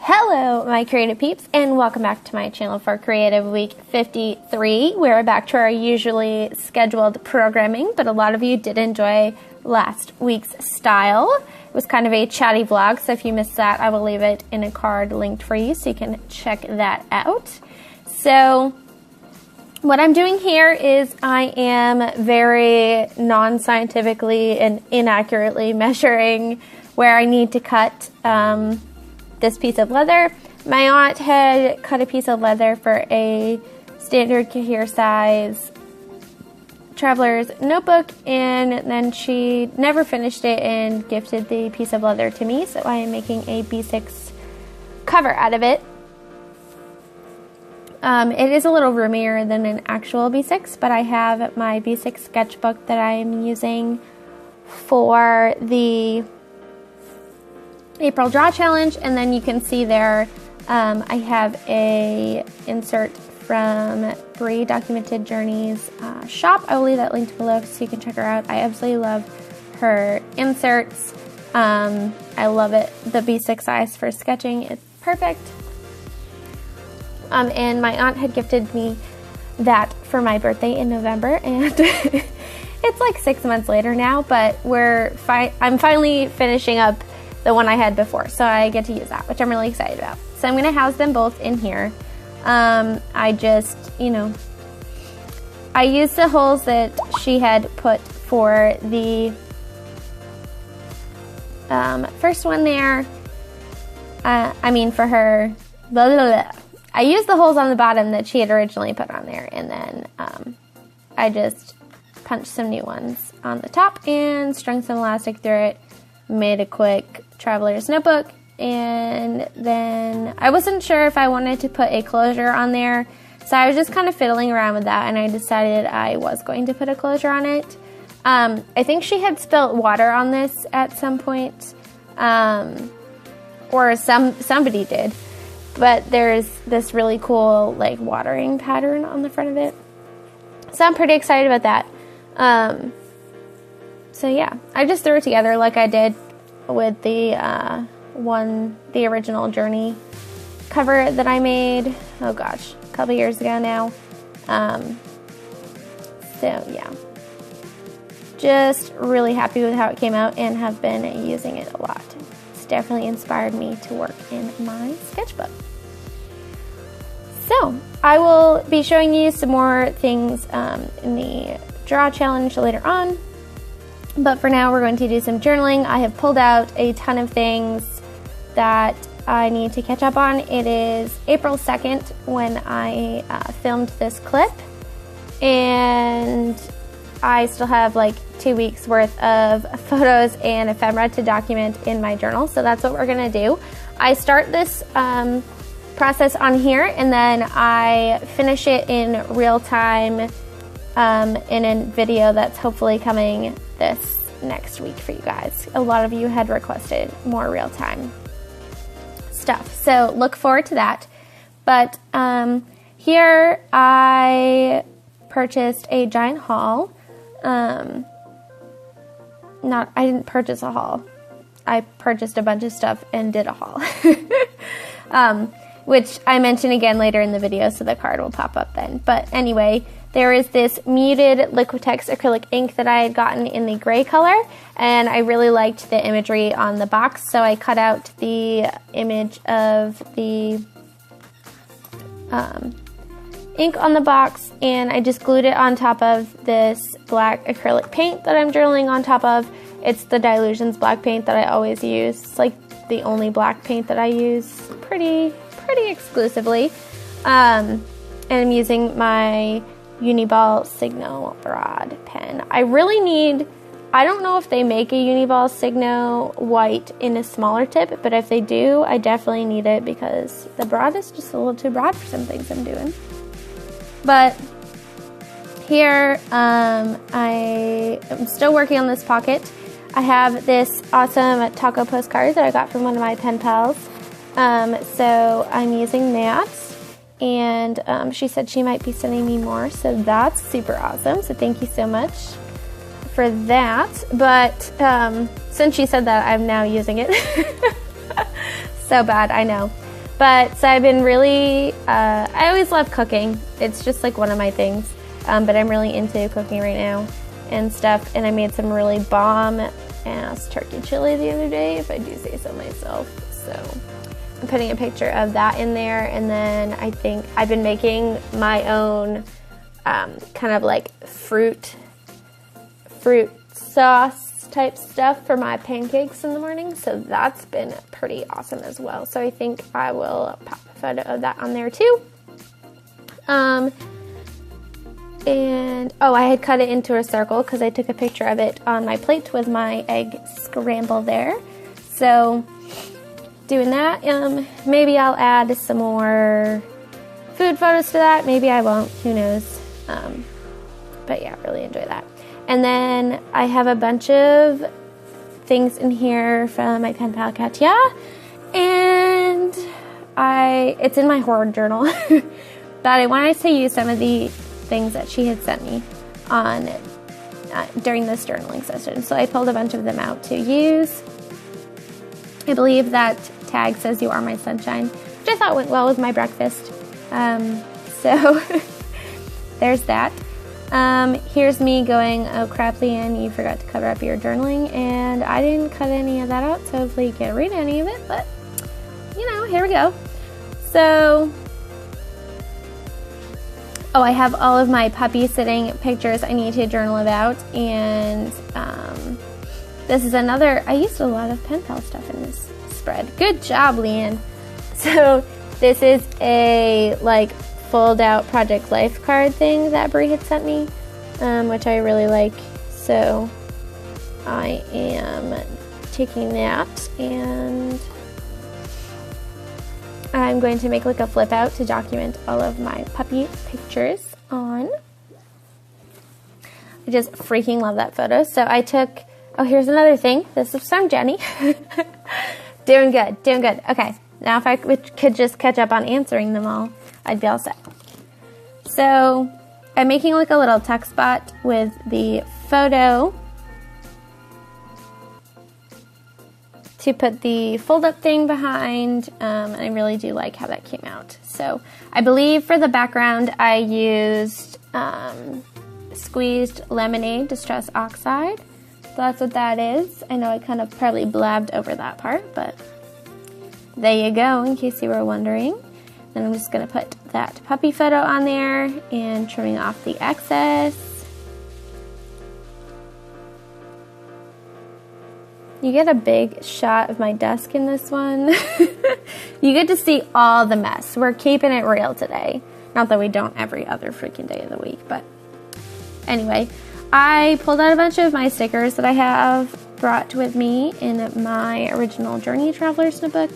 Hello, my creative peeps, and welcome back to my channel for Creative Week 53. We're back to our usually scheduled programming, but a lot of you did enjoy last week's style. It was kind of a chatty vlog, so if you missed that, I will leave it in a card linked for you so you can check that out. So what I'm doing here is I am very non-scientifically and inaccurately measuring where I need to cut this piece of leather. My aunt had cut a piece of leather for a standard Cahir size traveler's notebook, and then she never finished it and gifted the piece of leather to me, so I am making a B6 cover out of it. It is a little roomier than an actual B6, but I have my B6 sketchbook that I am using for the April Draw Challenge, and then you can see there I have a insert from Bree Documented Journeys shop. I will leave that linked below so you can check her out. I absolutely love her inserts. I love it. The B6 size for sketching is perfect. And my aunt had gifted me that for my birthday in November, and it's like 6 months later now, but I'm finally finishing up the one I had before, so I get to use that, which I'm really excited about. So I'm going to house them both in here. I just, I used the holes that she had put for the first one there. For her, blah, blah, blah. I used the holes on the bottom that she had originally put on there, and then I just punched some new ones on the top and strung some elastic through it, made a quick traveler's notebook, and then I wasn't sure if I wanted to put a closure on there, so I was just kind of fiddling around with that, and I decided I was going to put a closure on it. I think she had spilt water on this at some point, or somebody did, but there's this really cool like watering pattern on the front of it, so I'm pretty excited about that. So yeah, I just threw it together like I did with the original Journey cover that I made, oh gosh, a couple years ago now. So yeah, just really happy with how it came out and have been using it a lot. It's definitely inspired me to work in my sketchbook. So I will be showing you some more things in the draw challenge later on. But for now, we're going to do some journaling. I have pulled out a ton of things that I need to catch up on. It is April 2nd when I filmed this clip, and I still have like 2 weeks worth of photos and ephemera to document in my journal. So that's what we're gonna do. I start this process on here, and then I finish it in real time in a video that's hopefully coming this next week for you guys. A lot of you had requested more real-time stuff, so look forward to that. But here I purchased a giant haul. I didn't purchase a haul. I purchased a bunch of stuff and did a haul. Which I mention again later in the video, so the card will pop up then. But anyway, there is this muted Liquitex acrylic ink that I had gotten in the gray color, and I really liked the imagery on the box, so I cut out the image of the ink on the box, and I just glued it on top of this black acrylic paint that I'm journaling on top of. It's the Dilutions black paint that I always use. It's like the only black paint that I use pretty exclusively. And I'm using my Uniball Signo Broad pen. I don't know if they make a Uniball Signo white in a smaller tip, but if they do, I definitely need it because the broad is just a little too broad for some things I'm doing. But here, I am still working on this pocket. I have this awesome taco postcard that I got from one of my pen pals. So I'm using that, and she said she might be sending me more, so that's super awesome. So thank you so much for that. But since she said that, I'm now using it. So bad, I know. But so I've been really, I always love cooking. It's just like one of my things. But I'm really into cooking right now and stuff. And I made some really bomb-ass turkey chili the other day, if I do say so myself. So I'm putting a picture of that in there. And then I think I've been making my own kind of like fruit sauce type stuff for my pancakes in the morning, so that's been pretty awesome as well. So I think I will pop a photo of that on there too. And oh, I had cut it into a circle because I took a picture of it on my plate with my egg scramble there. So doing that, maybe I'll add some more food photos to that, maybe I won't, who knows. But yeah, really enjoy that. And then I have a bunch of things in here from my pen pal Katya, and it's in my horror journal. But I wanted to use some of the things that she had sent me on during this journaling session. So I pulled a bunch of them out to use. I believe that tag says "You are my sunshine," which I thought went well with my breakfast. So there's that. Here's me going, oh crap, Leanne, you forgot to cover up your journaling, and I didn't cut any of that out, so hopefully you can't read any of it, but, you know, here we go. So, oh, I have all of my puppy sitting pictures I need to journal about, and, this is another, I used a lot of pen pal stuff in this spread. Good job, Leanne. So, this is a, like, fold out Project Life card thing that Brie had sent me, which I really like. So I am taking that and I'm going to make like a flip out to document all of my puppy pictures on. I just freaking love that photo. So I took, oh, here's another thing. This is from Jenny. Doing good, doing good. Okay, now if I could just catch up on answering them all, I'd be all set. So I'm making like a little tuck spot with the photo to put the fold up thing behind, and I really do like how that came out. So I believe for the background I used squeezed lemonade distress oxide. So that's what that is. I know I kind of probably blabbed over that part, but there you go in case you were wondering. Then I'm just going to put that puppy photo on there and trimming off the excess. You get a big shot of my desk in this one. You get to see all the mess. We're keeping it real today. Not that we don't every other freaking day of the week, but anyway. I pulled out a bunch of my stickers that I have brought with me in my original Journey Traveler's Notebook.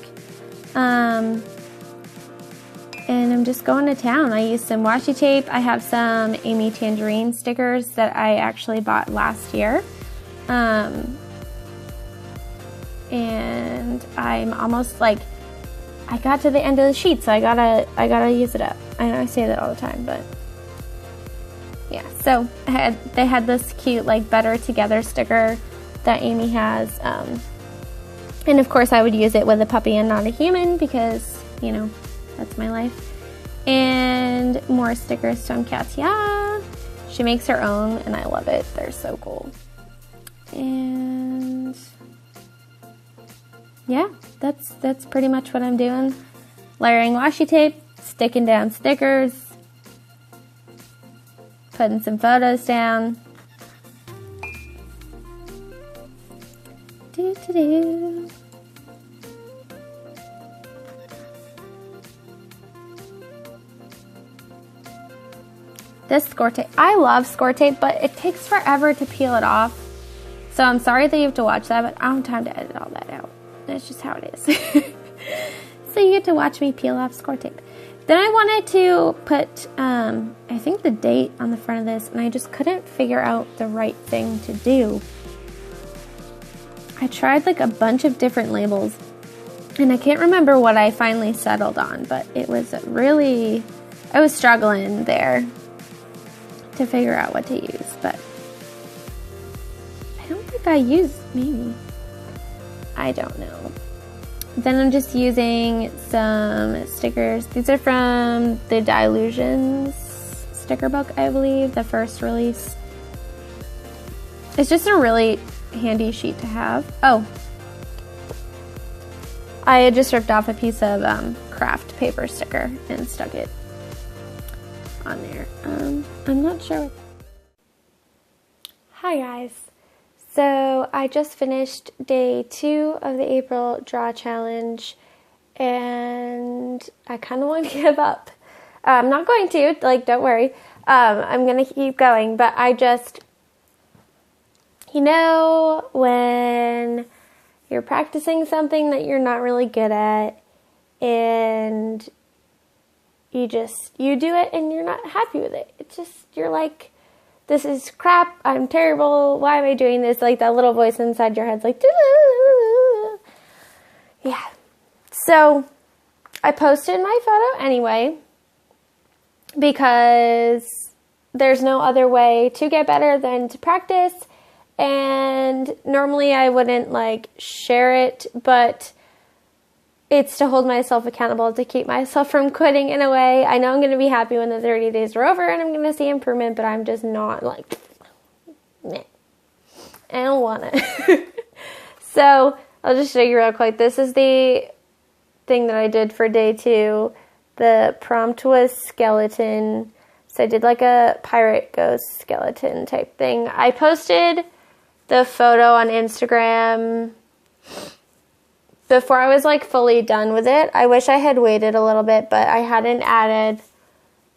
And I'm just going to town. I used some washi tape. I have some Amy Tangerine stickers that I actually bought last year. And I'm almost like, I got to the end of the sheet, so I gotta use it up. I know I say that all the time, but yeah. So they had this cute like Better Together sticker that Amy has. And of course I would use it with a puppy and not a human because, you know, that's my life. And more stickers from Katya. She makes her own and I love it. They're so cool. And yeah, that's pretty much what I'm doing. Layering washi tape, sticking down stickers, putting some photos down. Do-do-do. This score tape, I love score tape, but it takes forever to peel it off. So I'm sorry that you have to watch that, but I don't have time to edit all that out. That's just how it is. So you get to watch me peel off score tape. Then I wanted to put, I think the date on the front of this, and I just couldn't figure out the right thing to do. I tried like a bunch of different labels, and I can't remember what I finally settled on, but it was really, I was struggling there to figure out what to use, but I don't think I used, maybe. I don't know. Then I'm just using some stickers. These are from the Dilutions sticker book, I believe, the first release. It's just a really handy sheet to have. Oh, I had just ripped off a piece of craft paper sticker and stuck it on there. I'm not sure. Hi guys. So I just finished day 2 of the April Draw Challenge and I kind of want to give up. I'm not going to, like, don't worry. I'm going to keep going, but I just, you know, when you're practicing something that you're not really good at and you do it and you're not happy with it. It's just, you're like, this is crap, I'm terrible, why am I doing this? Like that little voice inside your head's like, doo-doo-doo-doo. Yeah. So I posted my photo anyway because there's no other way to get better than to practice. And normally I wouldn't like share it, but it's to hold myself accountable, to keep myself from quitting in a way. I know I'm going to be happy when the 30 days are over and I'm going to see improvement, but I'm just not like, meh. I don't want to. So I'll just show you real quick. This is the thing that I did for day 2. The prompt was skeleton. So I did like a pirate ghost skeleton type thing. I posted the photo on Instagram before I was like fully done with it. I wish I had waited a little bit, but I hadn't added,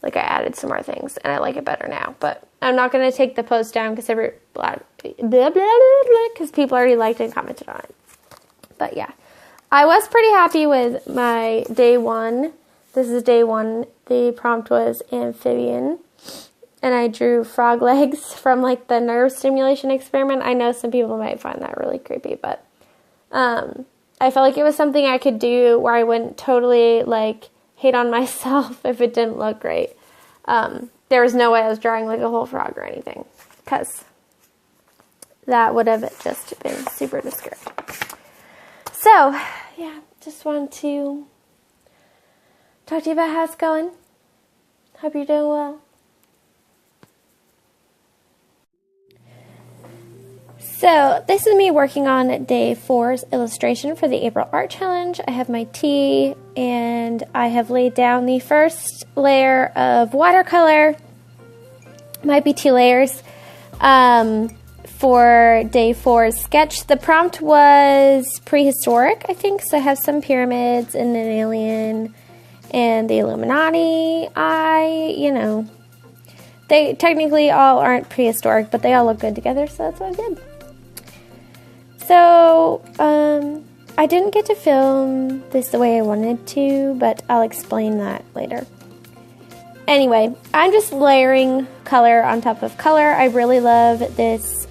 like I added some more things and I like it better now. But I'm not going to take the post down because people already liked and commented on it. But yeah, I was pretty happy with my day 1. This is day 1. The prompt was amphibian. And I drew frog legs from like the nerve stimulation experiment. I know some people might find that really creepy, but I felt like it was something I could do where I wouldn't totally like hate on myself if it didn't look great. There was no way I was drawing like a whole frog or anything because that would have just been super discouraging. So yeah, just wanted to talk to you about how it's going. Hope you're doing well. So this is me working on day 4's illustration for the April Art Challenge. I have my tea and I have laid down the first layer of watercolor. Might be 2 layers for day 4's sketch. The prompt was prehistoric, I think. So I have some pyramids and an alien and the Illuminati. You know, they technically all aren't prehistoric, but they all look good together, so that's what I did. So, I didn't get to film this the way I wanted to, but I'll explain that later. Anyway, I'm just layering color on top of color. I really love this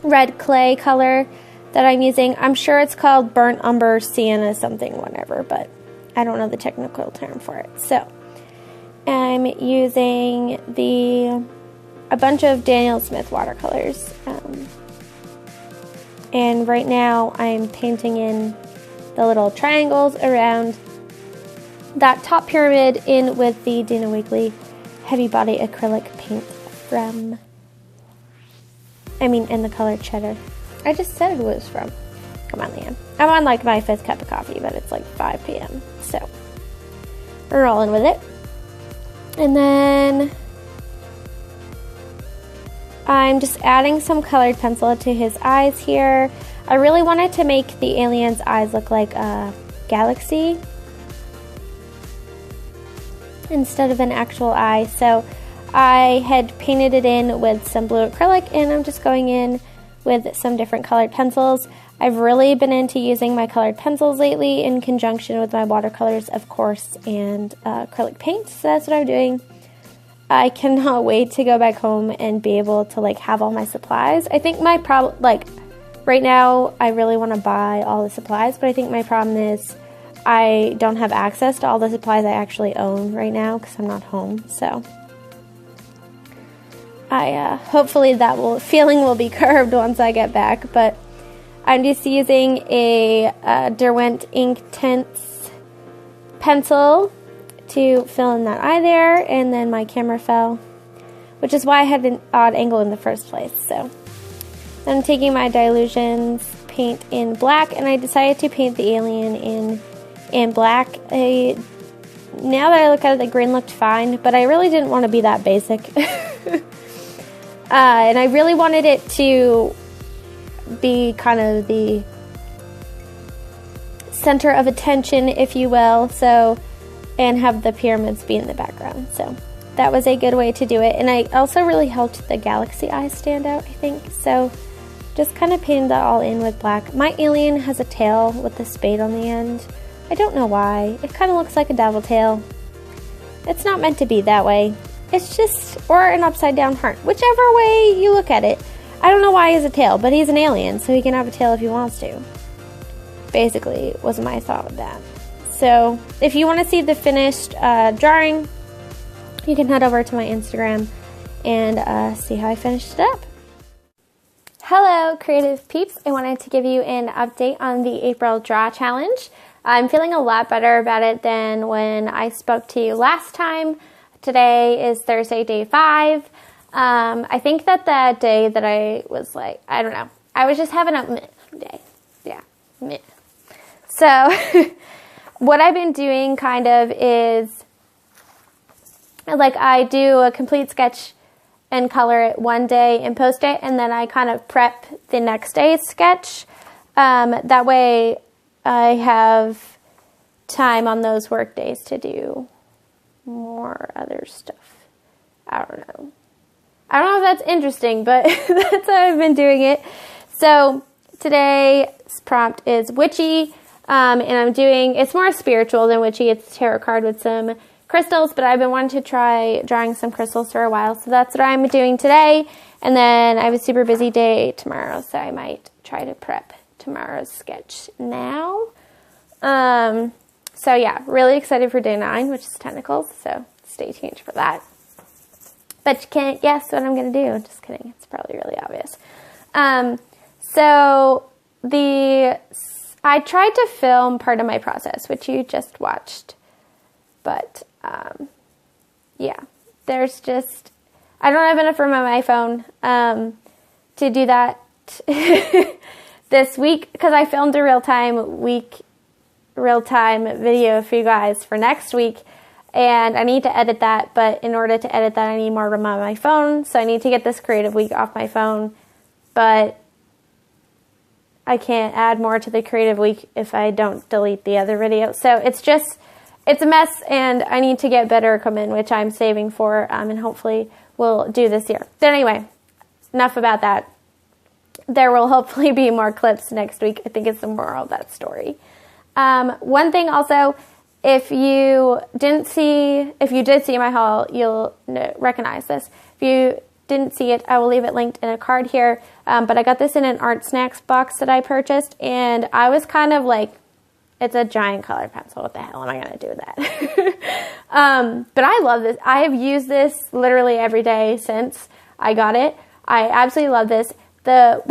red clay color that I'm using. I'm sure it's called burnt umber, sienna, something, whatever, but I don't know the technical term for it. So, I'm using a bunch of Daniel Smith watercolors. And right now I'm painting in the little triangles around that top pyramid in with the Dana Wakley heavy body acrylic paint in the color cheddar. I just said who it was from. Come on, Leanne. I'm on like my 5th cup of coffee, but it's like 5 p.m. So we're rolling with it. And then I'm just adding some colored pencil to his eyes here. I really wanted to make the alien's eyes look like a galaxy instead of an actual eye. So I had painted it in with some blue acrylic and I'm just going in with some different colored pencils. I've really been into using my colored pencils lately in conjunction with my watercolors, of course, and acrylic paint. So that's what I'm doing. I cannot wait to go back home and be able to like have all my supplies. I think my problem, like right now, I really want to buy all the supplies, but I think my problem is I don't have access to all the supplies I actually own right now because I'm not home. So hopefully that feeling will be curbed once I get back. But I'm just using a Derwent Ink Tints pencil to fill in that eye there, and then my camera fell, which is why I had an odd angle in the first place. So then I'm taking my Dylusions paint in black, and I decided to paint the alien in black. Now that I look at it, the green looked fine, but I really didn't want to be that basic. And I really wanted it to be kind of the center of attention, if you will, so, and have the pyramids be in the background. So that was a good way to do it. And I also really helped the galaxy eyes stand out, I think. So just kind of painted that all in with black. My alien has a tail with a spade on the end. I don't know why. It kind of looks like a devil tail. It's not meant to be that way. It's just, or an upside down heart, whichever way you look at it. I don't know why he has a tail, but he's an alien, so he can have a tail if he wants to. Basically, was my thought with that. So, if you want to see the finished drawing, you can head over to my Instagram and see how I finished it up. Hello, creative peeps. I wanted to give you an update on the April Draw Challenge. I'm feeling a lot better about it than when I spoke to you last time. Today is Thursday, day 5. I think that the day that I was like, I don't know, I was just having a meh day. Yeah, meh. So what I've been doing kind of is, like, I do a complete sketch and color it one day and post it, and then I kind of prep the next day's sketch. That way I have time on those work days to do more other stuff. I don't know if that's interesting, but that's how I've been doing it. So today's prompt is witchy, and I'm doing, it's more spiritual than witchy. It's a tarot card with some crystals, but I've been wanting to try drawing some crystals for a while, so that's what I'm doing today. And then I have a super busy day tomorrow, so I might try to prep tomorrow's sketch now. So yeah, really excited for day 9, which is tentacles, so stay tuned for that. But you can't guess what I'm going to do. Just kidding. It's probably really obvious. So I tried to film part of my process, which you just watched. But, yeah, there's just, I don't have enough room on my phone to do that this week, because I filmed a real-time video for you guys for next week. And I need to edit that, but in order to edit that, I need more room on my phone. So I need to get this creative week off my phone, but I can't add more to the creative week if I don't delete the other video. So it's a mess, and I need to get better equipment, which I'm saving for, and hopefully we'll do this year. But anyway, enough about that. There will hopefully be more clips next week. I think it's the moral of that story. One thing also, if you did see my haul, you'll recognize this. If you didn't see it, I will leave it linked in a card here. But I got this in an art snacks box that I purchased, and I was kind of like, it's a giant colored pencil. What the hell am I going to do with that? But I love this. I have used this literally every day since I got it. I absolutely love this. I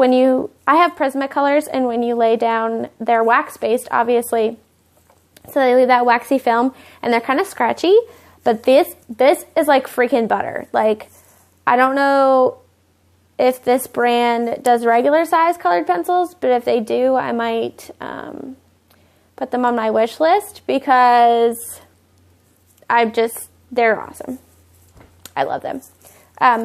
have Prismacolors, and when you lay down, they're wax-based, obviously. So they leave that waxy film, and they're kind of scratchy, but this is like freaking butter. Like, I don't know if this brand does regular size colored pencils, but if they do, I might put them on my wish list, because they're awesome. I love them.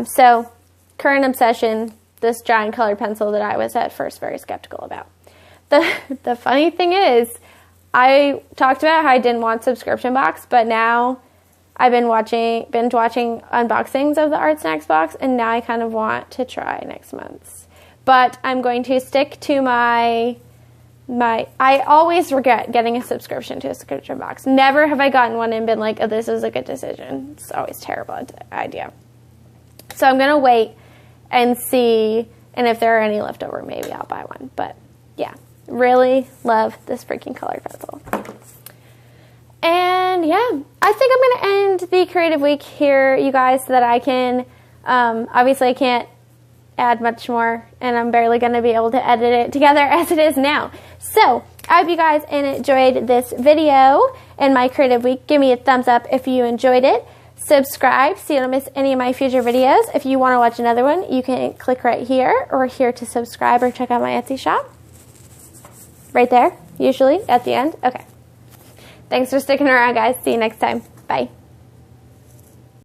So current obsession, this giant colored pencil that I was at first very skeptical about. The funny thing is, I talked about how I didn't want subscription box, but now I've been binge watching unboxings of the Art Snacks box, and now I kind of want to try next month's. But I'm going to stick to I always regret getting a subscription to a subscription box. Never have I gotten one and been like, oh, this is a good decision. It's always a terrible idea. So I'm going to wait and see, and if there are any left over, maybe I'll buy one. But yeah, really love this freaking colored pencil. And yeah, I think I'm going to end the creative week here, you guys, so that I can, obviously I can't add much more, and I'm barely going to be able to edit it together as it is now. So I hope you guys enjoyed this video and my creative week. Give me a thumbs up if you enjoyed it. Subscribe so you don't miss any of my future videos. If you want to watch another one, you can click right here or here to subscribe, or check out my Etsy shop. Right there, usually at the end. Okay. Thanks for sticking around, guys. See you next time. Bye.